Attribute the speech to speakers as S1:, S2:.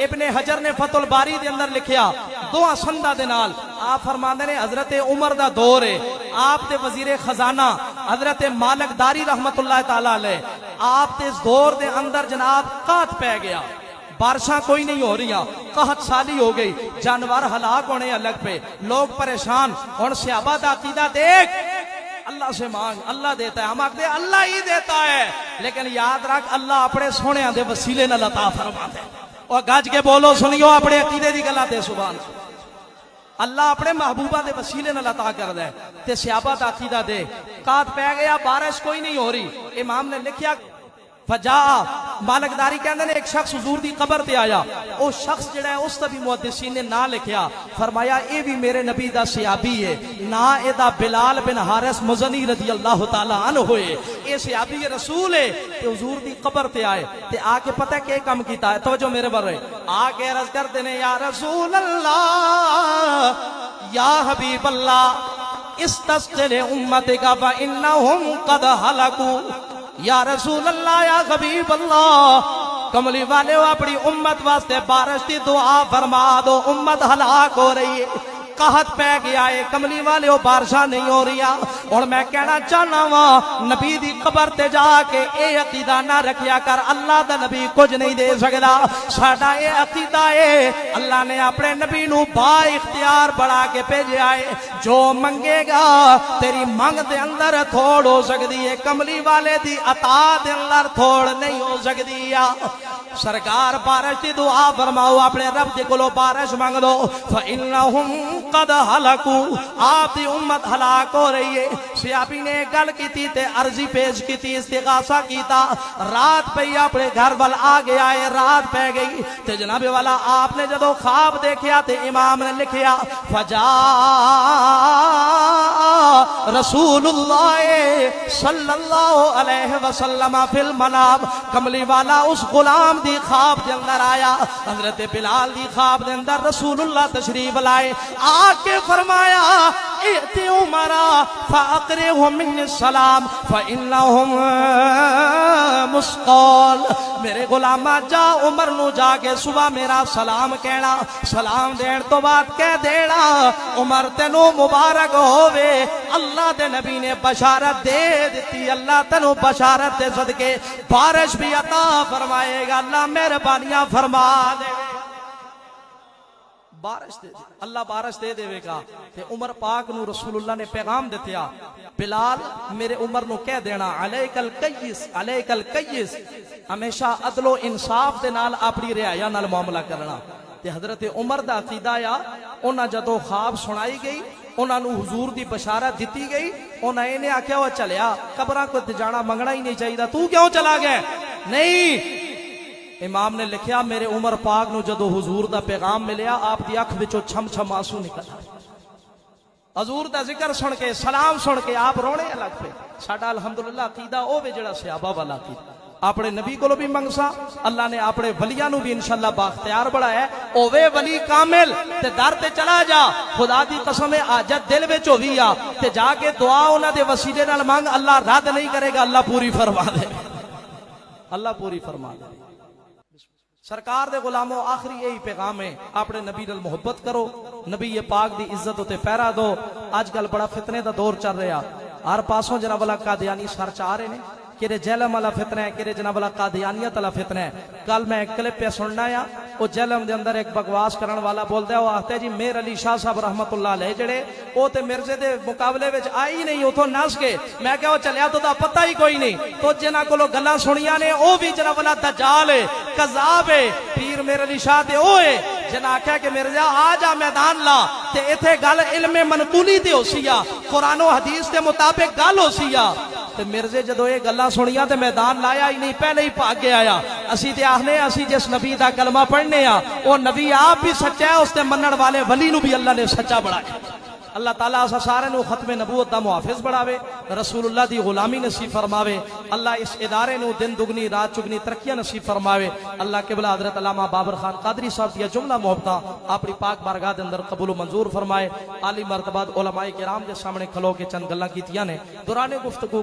S1: ابن حجر نے فتح الباری دے اندر لکھیا دو سندہ دے نال آپ فرماندے نے حضرت عمر دا دور ہے، آپ تے وزیر خزانہ حضرت مالک داری رحمت اللہ تعالی علیہ، آپ تے اس دور دے اندر جناب قحط پہ گیا، بارشاں کوئی نہیں ہو رہی، قحط سالی ہو گئی، جانور ہلاک ہونے الگ پہ، لوگ پریشان۔ اور صحابہ دا عقیدہ دیکھ، اللہ سے مانگ، اللہ دیتا ہے، ہم آکھتے ہیں اللہ ہی دیتا ہے، لیکن یاد رکھ اللہ اپنے سونے دے وسیلے نال عطا فرماتا ہے۔ اور گج کے بولو سنیو اپنے عقیدے دی گلاں تے سبحان اللہ اپنے محبوبہ دے وسیلے نال عطا کردا ہے۔ تے صحابہ دا عقیدہ دے، قحط پہ گیا، بارش کوئی نہیں ہو رہی، امام نے لکھیا فجا مالک داری کہندے نے ایک شخص حضور دی قبر تے آیا، او شخص جڑا ہے اس تے بھی محدثین نے نہ لکھیا، فرمایا اے بھی میرے نبی دا صحابی ہے، نا اے دا بلال بن حارث مزنی رضی اللہ تعالی عنہ ہوئے، اے صحابی رسول ہے، تے حضور دی قبر تے آئے تے آ کے پتہ کہ کام کیتا ہے، توجہ میرے بارے آ کے عرض کرتے نے یا رسول اللہ یا حبیب اللہ استسقِ لِأُمَّتِكَ فَإِنَّهُمْ قَدْ هَلَكُوا، یا رسول اللہ یا حبیب اللہ کملی والے ہو اپنی امت واسطے بارش دی دعا فرما دو، امت ہلاک ہو رہی ہے، قحط پہ گیا ہے، کملی والے ہو بارشاں نہیں ہو رہی۔ اور میں کہنا چاہنا وا نبی دی قبر تے جا کے اے عقیدہ نہ رکھیا کر اللہ دا نبی کچھ نہیں دے سکدا، ساڈا اے عقیدہ ہے اللہ نے اپنے نبی نو با اختیار بڑھا کے بھیجا ہے، جو منگے گا تیری منگ دے اندر تھوڑ ہو سکتی ہے، کملی والے دی عطا دے اندر تھوڑ نہیں ہو سکتی۔ سرکار بارش دی دعا فرماؤ، اپنے رب دے کولو بارش مانگ دو، فَإِنَّهُمْ قَدْ هَلَكُوا، آپ دی امت ہلاک ہو رہی ہے۔ صحابی نے گل کی تے عرضی پیش کی تھی، استغاثہ کیتا، رات پہ اپنے گھر وال آ گیا ہے، رات پہ گئی تے جناب والا آپ نے جدو خواب دیکھیا تے امام نے لکھیا فجا رسول اللہ صلی اللہ علیہ وسلم فی المنام، کملی والا اس غلام دی خواب دے اندر آیا، حضرت بلال دی خواب دے اندر رسول اللہ تشریف لائے، آ کے فرمایا ائتی عمرہ فاقرئہم من السلام فإنہم مسقال، میرے غلامہ جا عمر نو جا کے صبح میرا سلام کہنا، سلام دین تو بعد کہہ دینا عمر تینو مبارک ہووے، اللہ دے نبی نے بشارت دے دیتی، اللہ تینو بشارت دے صدقے بارش بھی عطا فرمائے گا، اللہ مہربانیاں فرما دے، بارش دے دے اللہ بارش دے دے گا۔ تے عمر پاک نو رسول اللہ نے پیغام دیتیا بلال میرے عمر نو کہہ دینا علیک القیس علیک القیس، ہمیشہ عدل و انصاف دے نال اپنی رعایا نال معاملہ کرنا۔ تے حضرت عمر دا عقیدہ یا انہاں جدو خواب سنائی گئی، انہاں نو حضور دی بشارت دیتی گئی، انہاں انہیں آکھیا وہ چلیا قبراں کو جانا منگنا ہی نہیں چاہیے، تو کیوں چلا گئے؟ نہیں، امام نے لکھیا میرے عمر پاک نو جدو حضور دا پیغام ملیا، آپ دی اکھ وچوں چھم چھم آنسو نکل آئے، حضور دا ذکر سن کے سلام سن کے آپ رونے الگ پہ۔ ساڈا الحمدللہ عقیدہ او وے جڑا صحابہ والا عقیدہ، اپنے نبی کو بھی منگسا، اللہ نے اپنے ولیاں نو بھی انشاءاللہ باختیار بڑا ہے، او وے ولی کامل تے در تے چلا جا، خدا دی قسم حاجت دل وچ ہووی آ تے جا کے دعا انہاں دے وسیلے نال مانگ، اللہ رد نہیں کرے گا، اللہ پوری فرما دے، اللہ پوری فرما دے۔ سرکار دے غلاموں آخری یہی پیغام ہے، اپنے نبی نال محبت کرو، نبی پاک دی عزت تے پیرا دو۔ آج کل بڑا فتنے دا دور چل رہا، ہر پاسوں جناب والا قادیانی سر چاہ رہے ہیں، کہ جہلم والا فتنہ ہے، کہ جناب والا قادیانیت والا فتنہ ہے۔ کل میں ایک کلپ پہ سننا ہے، وہ جہلم دے اندر ایک بکواس کرن والا بولدا ہے، وہ آخدا ہے جی میر علی شاہ صاحب رحمت اللہ علیہ جڑے وہ تے مرزے دے مقابلے وچ آئی نہیں، اتھوں نس کے میں کہ وہ چلیا تو دا پتہ ہی کوئی نہیں، تو جنہاں کولوں گلاں سنیاں نے وہ بھی جناب والا دجال ہے، کذاب ہے، پیر میر علی شاہ تے وہ ہے جنہاں آکھیا کہ مرزا آ جا میدان لا تے ایتھے گل علم منقولی تے ہو سی آ، قرآن و حدیث دے مطابق گل ہو سی آ، تے مرزے جدو یہ گلاں سنیاں تے میدان لایا ہی نہیں، پہلے ہی بھاگ کے آیا۔ اسی تے آخنے اسی جس نبی دا کلمہ پڑھنے آ وہ نبی آپ بھی سچا ہے، اس تے منن والے ولی نو بھی اللہ نے سچا بڑھایا۔ اللہ تعالیٰ اسا سارے نو ختم نبوت دا محافظ بڑھاوے، رسول اللہ دی غلامی نصیب فرماوے، اللہ اس ادارے نو دن دگنی رات چگنی ترقیاں نصیب فرماوے۔ اللہ قبلہ حضرت علامہ بابر خان قادری صاحب دیا جملہ محبتاں اپنی پاک بارگاہ دے اندر قبول و منظور فرمائے۔ عالی مرتبہ علماء کرام دے سامنے کھلو کے چند گلاں کیتیاں نے دوران گفتگو